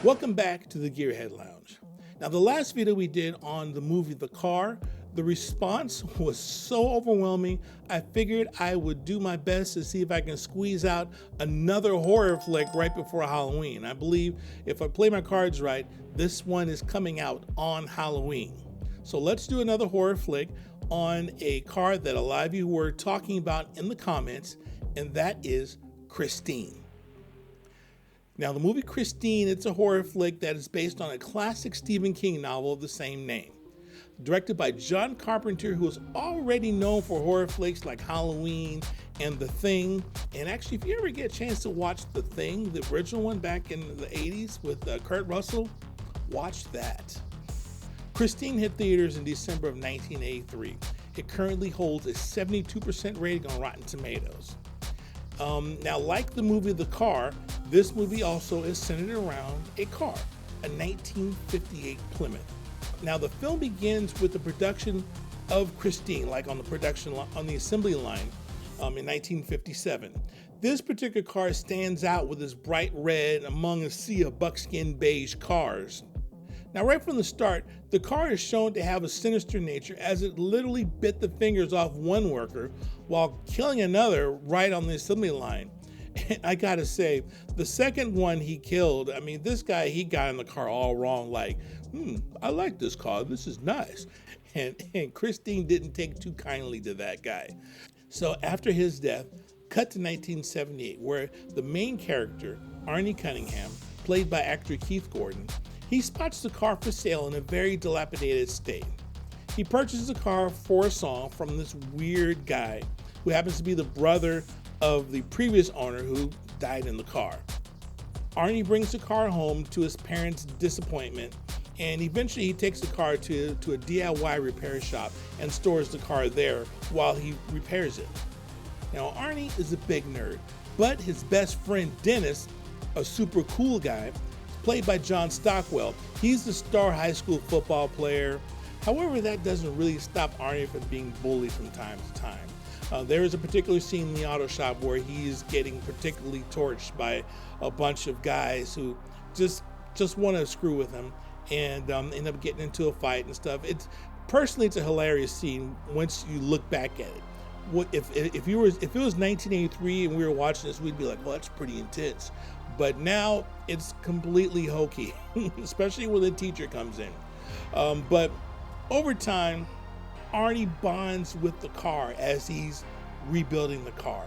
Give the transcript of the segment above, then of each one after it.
Welcome back to the Gearhead Lounge. Now, the last video we did on the movie The Car, the response was so overwhelming, I figured I would do my best to see if I can squeeze out another horror flick right before Halloween. I believe if I play my cards right, this one is coming out on Halloween. So let's do another horror flick on a card that a lot of you were talking about in the comments, and that is Christine. Now, the movie Christine, it's a horror flick that is based on a classic Stephen King novel of the same name. Directed by John Carpenter, who is already known for horror flicks like Halloween and The Thing. And actually, if you ever get a chance to watch The Thing, the original one back in the 80s with Kurt Russell, watch that. Christine hit theaters in December of 1983. It currently holds a 72% rating on Rotten Tomatoes. Now, like the movie The Car, this movie also is centered around a car, a 1958 Plymouth. Now, the film begins with the production of Christine, like on the assembly line in 1957. This particular car stands out with its bright red among a sea of buckskin beige cars. Now, right from the start, the car is shown to have a sinister nature as it literally bit the fingers off one worker while killing another right on the assembly line. And I gotta say, the second one he killed, I mean, this guy, he got in the car all wrong, like, I like this car, this is nice. And Christine didn't take too kindly to that guy. So after his death, cut to 1978, where the main character, Arnie Cunningham, played by actor Keith Gordon, he spots the car for sale in a very dilapidated state. He purchases the car for a song from this weird guy who happens to be the brother of the previous owner who died in the car. Arnie brings the car home to his parents' disappointment, and eventually he takes the car to a DIY repair shop and stores the car there while he repairs it. Now, Arnie is a big nerd, but his best friend Dennis, a super cool guy, played by John Stockwell, he's the star high school football player. However, that doesn't really stop Arnie from being bullied from time to time. There is a particular scene in the auto shop where he's getting particularly torched by a bunch of guys who just want to screw with him and end up getting into a fight and stuff. Personally, it's a hilarious scene once you look back at it. If it was 1983 and we were watching this, we'd be like, well, that's pretty intense. But now it's completely hokey, especially when the teacher comes in. But over time, Arnie bonds with the car as he's rebuilding the car.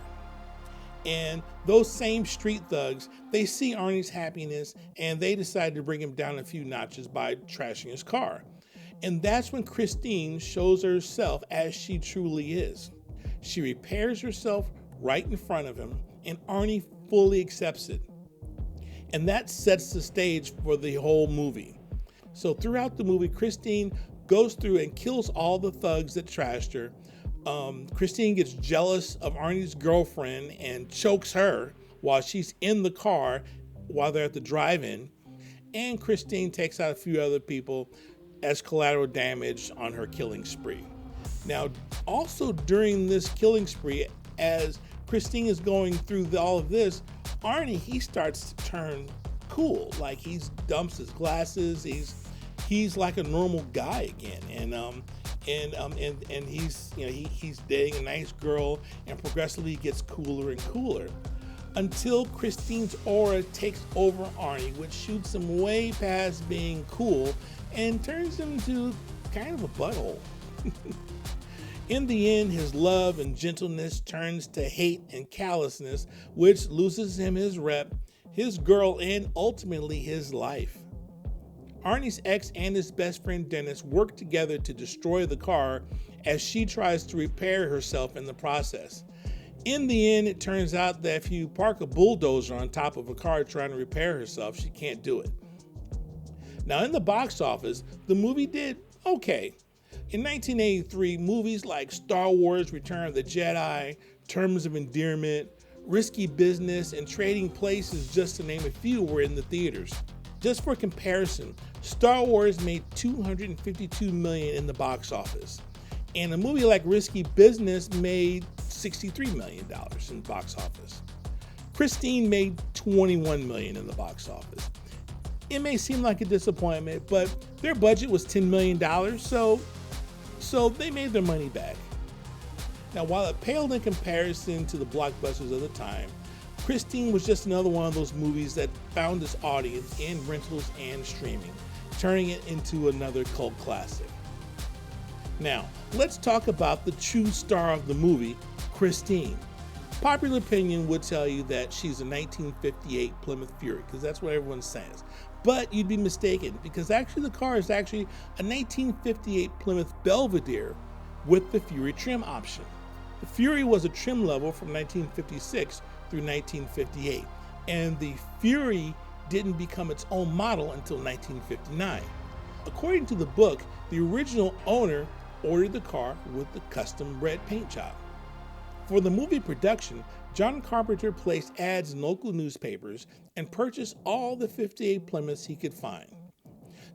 And those same street thugs, they see Arnie's happiness and they decide to bring him down a few notches by trashing his car. And that's when Christine shows herself as she truly is. She repairs herself right in front of him, and Arnie fully accepts it. And that sets the stage for the whole movie. So throughout the movie, Christine goes through and kills all the thugs that trashed her. Christine gets jealous of Arnie's girlfriend and chokes her while she's in the car while they're at the drive-in. And Christine takes out a few other people as collateral damage on her killing spree. Now, also during this killing spree, as Christine is going through all of this, Arnie, he starts to turn cool. Like he dumps his glasses. He's like a normal guy again, and he's dating a nice girl, and progressively gets cooler and cooler, until Christine's aura takes over Arnie, which shoots him way past being cool and turns him into kind of a butthole. In the end, his love and gentleness turns to hate and callousness, which loses him his rep, his girl, and ultimately his life. Arnie's ex and his best friend Dennis work together to destroy the car as she tries to repair herself in the process. In the end, it turns out that if you park a bulldozer on top of a car trying to repair herself, she can't do it. Now, in the box office, the movie did okay. In 1983, movies like Star Wars: Return of the Jedi, Terms of Endearment, Risky Business, and Trading Places, just to name a few, were in the theaters. Just for comparison, Star Wars made $252 million in the box office, and a movie like Risky Business made $63 million in the box office. Christine made $21 million in the box office. It may seem like a disappointment, but their budget was $10 million, so they made their money back. Now, while it paled in comparison to the blockbusters of the time, Christine was just another one of those movies that found its audience in rentals and streaming, turning it into another cult classic. Now, let's talk about the true star of the movie, Christine. Popular opinion would tell you that she's a 1958 Plymouth Fury, because that's what everyone says. But you'd be mistaken, because actually the car is actually a 1958 Plymouth Belvedere with the Fury trim option. The Fury was a trim level from 1956 through 1958, and the Fury didn't become its own model until 1959. According to the book, the original owner ordered the car with the custom red paint job. For the movie production, John Carpenter placed ads in local newspapers and purchased all the 58 Plymouths he could find.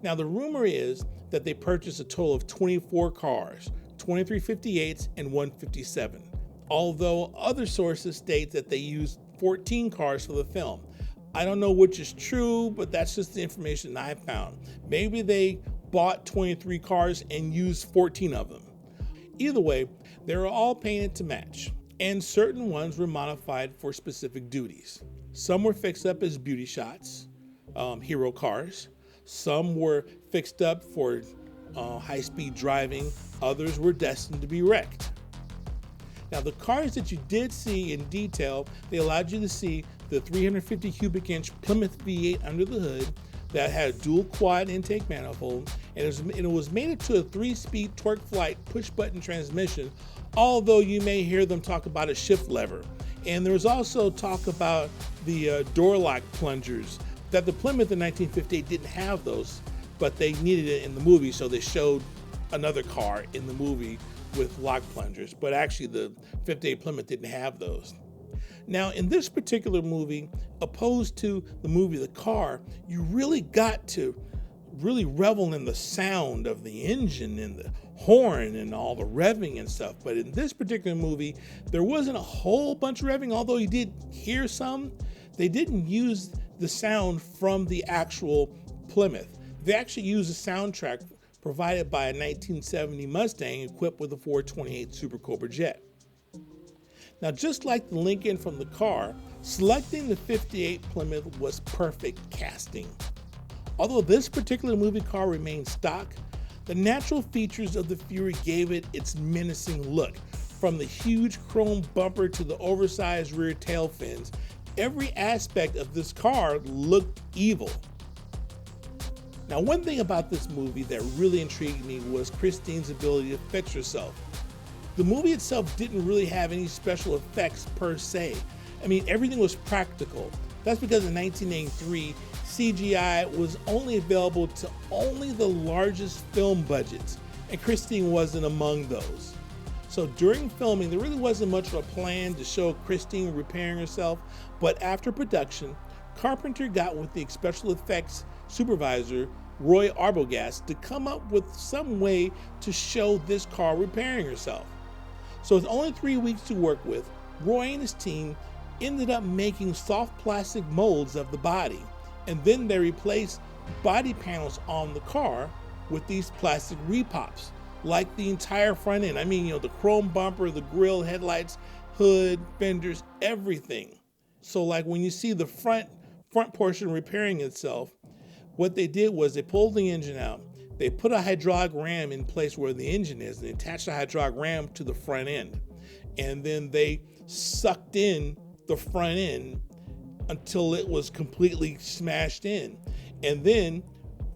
Now, the rumor is that they purchased a total of 24 cars, 23 58s and 1 57, although other sources state that they used 14 cars for the film. I don't know which is true, but that's just the information I found. Maybe they bought 23 cars and used 14 of them. Either way, they were all painted to match, and certain ones were modified for specific duties. Some were fixed up as beauty shots, hero cars. Some were fixed up for high-speed driving. Others were destined to be wrecked. Now, the cars that you did see in detail, they allowed you to see the 350 cubic inch Plymouth V8 under the hood that had a dual quad intake manifold, and it was mated to a 3-speed torque flight push button transmission, although you may hear them talk about a shift lever. And there was also talk about the door lock plungers, that the Plymouth in 1958 didn't have those, but they needed it in the movie, so they showed another car in the movie with lock plungers, but actually the 58 Plymouth didn't have those. Now, in this particular movie, opposed to the movie The Car, you really got to really revel in the sound of the engine and the horn and all the revving and stuff. But in this particular movie, there wasn't a whole bunch of revving, although you did hear some. They didn't use the sound from the actual Plymouth. They actually used a soundtrack provided by a 1970 Mustang equipped with a 428 Super Cobra jet. Now, just like the Lincoln from The Car, selecting the 58 Plymouth was perfect casting. Although this particular movie car remained stock, the natural features of the Fury gave it its menacing look. From the huge chrome bumper to the oversized rear tail fins, every aspect of this car looked evil. Now, one thing about this movie that really intrigued me was Christine's ability to fix herself. The movie itself didn't really have any special effects per se. I mean, everything was practical. That's because in 1983, CGI was only available to only the largest film budgets, and Christine wasn't among those. So during filming, there really wasn't much of a plan to show Christine repairing herself, but after production, Carpenter got with the special effects supervisor, Roy Arbogast, to come up with some way to show this car repairing herself. So with only 3 weeks to work with, Roy and his team ended up making soft plastic molds of the body, and then they replaced body panels on the car with these plastic repops, like the entire front end. I mean, the chrome bumper, the grille, headlights, hood, fenders, everything. So like when you see the front portion repairing itself, what they did was they pulled the engine out, they put a hydraulic ram in place where the engine is, and they attached the hydraulic ram to the front end. And then they sucked in the front end until it was completely smashed in. And then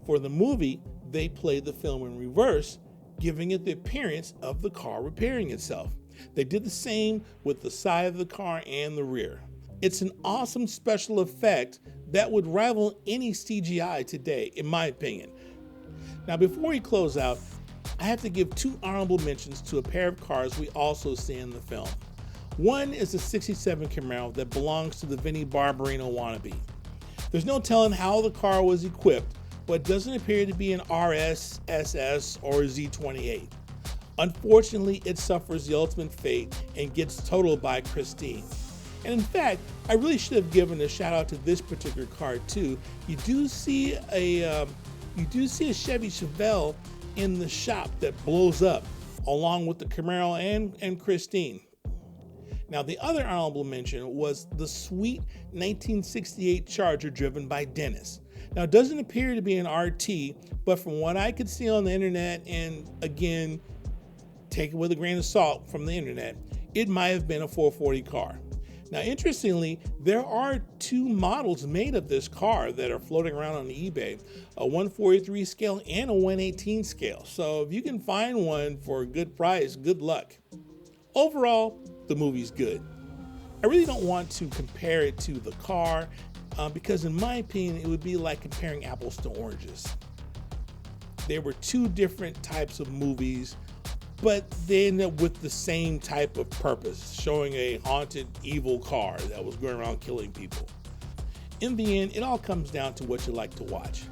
for the movie, they played the film in reverse, giving it the appearance of the car repairing itself. They did the same with the side of the car and the rear. It's an awesome special effect that would rival any CGI today, in my opinion. Now, before we close out, I have to give 2 honorable mentions to a pair of cars we also see in the film. One is a 67 Camaro that belongs to the Vinnie Barbarino wannabe. There's no telling how the car was equipped, but it doesn't appear to be an RS, SS, or Z28. Unfortunately, it suffers the ultimate fate and gets totaled by Christine. And in fact, I really should have given a shout out to this particular car too. You do see a Chevy Chevelle in the shop that blows up, along with the Camaro and Christine. Now, the other honorable mention was the sweet 1968 Charger driven by Dennis. Now, it doesn't appear to be an RT, but from what I could see on the internet, and again, take it with a grain of salt from the internet, it might have been a 440 car. Now, interestingly, there are two models made of this car that are floating around on eBay, a 143 scale and a 118 scale. So if you can find one for a good price, good luck. Overall, the movie's good. I really don't want to compare it to the car because in my opinion, it would be like comparing apples to oranges. There were two different types of movies, but they end up with the same type of purpose, showing a haunted, evil car that was going around killing people. In the end, it all comes down to what you like to watch.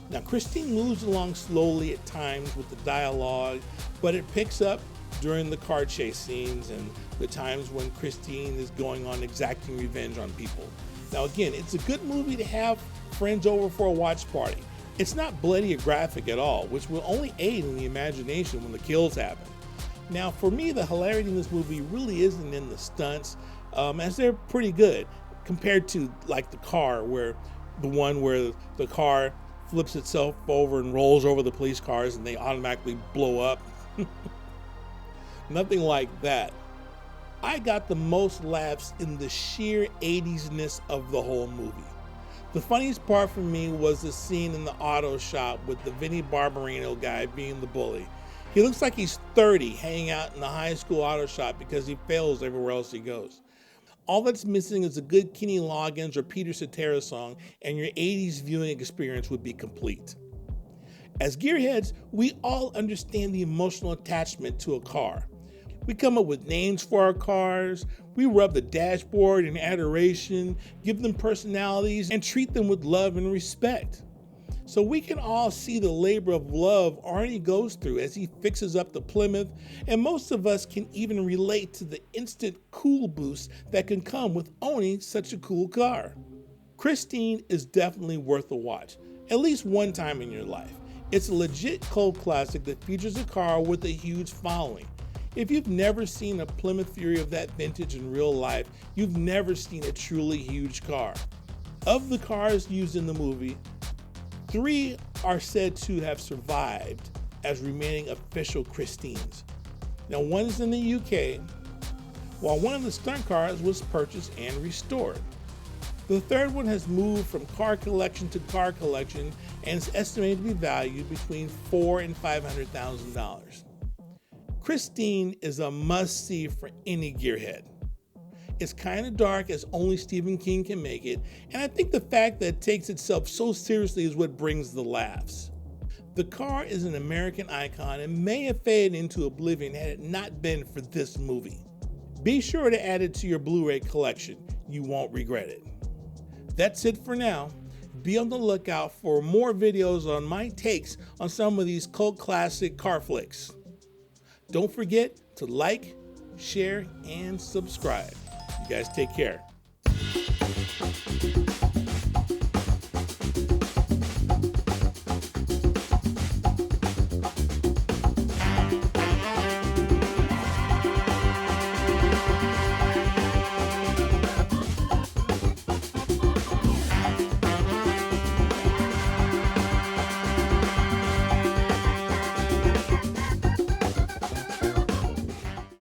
Now, Christine moves along slowly at times with the dialogue, but it picks up during the car chase scenes and the times when Christine is going on exacting revenge on people. Now, again, it's a good movie to have friends over for a watch party. It's not bloody or graphic at all, which will only aid in the imagination when the kills happen. Now, for me, the hilarity in this movie really isn't in the stunts, as they're pretty good compared to like the car, where the car flips itself over and rolls over the police cars and they automatically blow up. Nothing like that. I got the most laughs in the sheer 80s-ness of the whole movie. The funniest part for me was the scene in the auto shop with the Vinnie Barbarino guy being the bully. He looks like he's 30 hanging out in the high school auto shop because he fails everywhere else he goes. All that's missing is a good Kenny Loggins or Peter Cetera song, and your 80s viewing experience would be complete. As gearheads, we all understand the emotional attachment to a car. We come up with names for our cars, we rub the dashboard in adoration, give them personalities, and treat them with love and respect. So we can all see the labor of love Arnie goes through as he fixes up the Plymouth, and most of us can even relate to the instant cool boost that can come with owning such a cool car. Christine is definitely worth a watch, at least one time in your life. It's a legit cult classic that features a car with a huge following. If you've never seen a Plymouth Fury of that vintage in real life, you've never seen a truly huge car. Of the cars used in the movie, 3 are said to have survived as remaining official Christines. Now, one is in the UK, while one of the stunt cars was purchased and restored. The third one has moved from car collection to car collection and is estimated to be valued between $400,000 and $500,000. Christine is a must-see for any gearhead. It's kind of dark as only Stephen King can make it, and I think the fact that it takes itself so seriously is what brings the laughs. The car is an American icon and may have faded into oblivion had it not been for this movie. Be sure to add it to your Blu-ray collection. You won't regret it. That's it for now. Be on the lookout for more videos on my takes on some of these cult classic car flicks. Don't forget to like, share, and subscribe. You guys take care.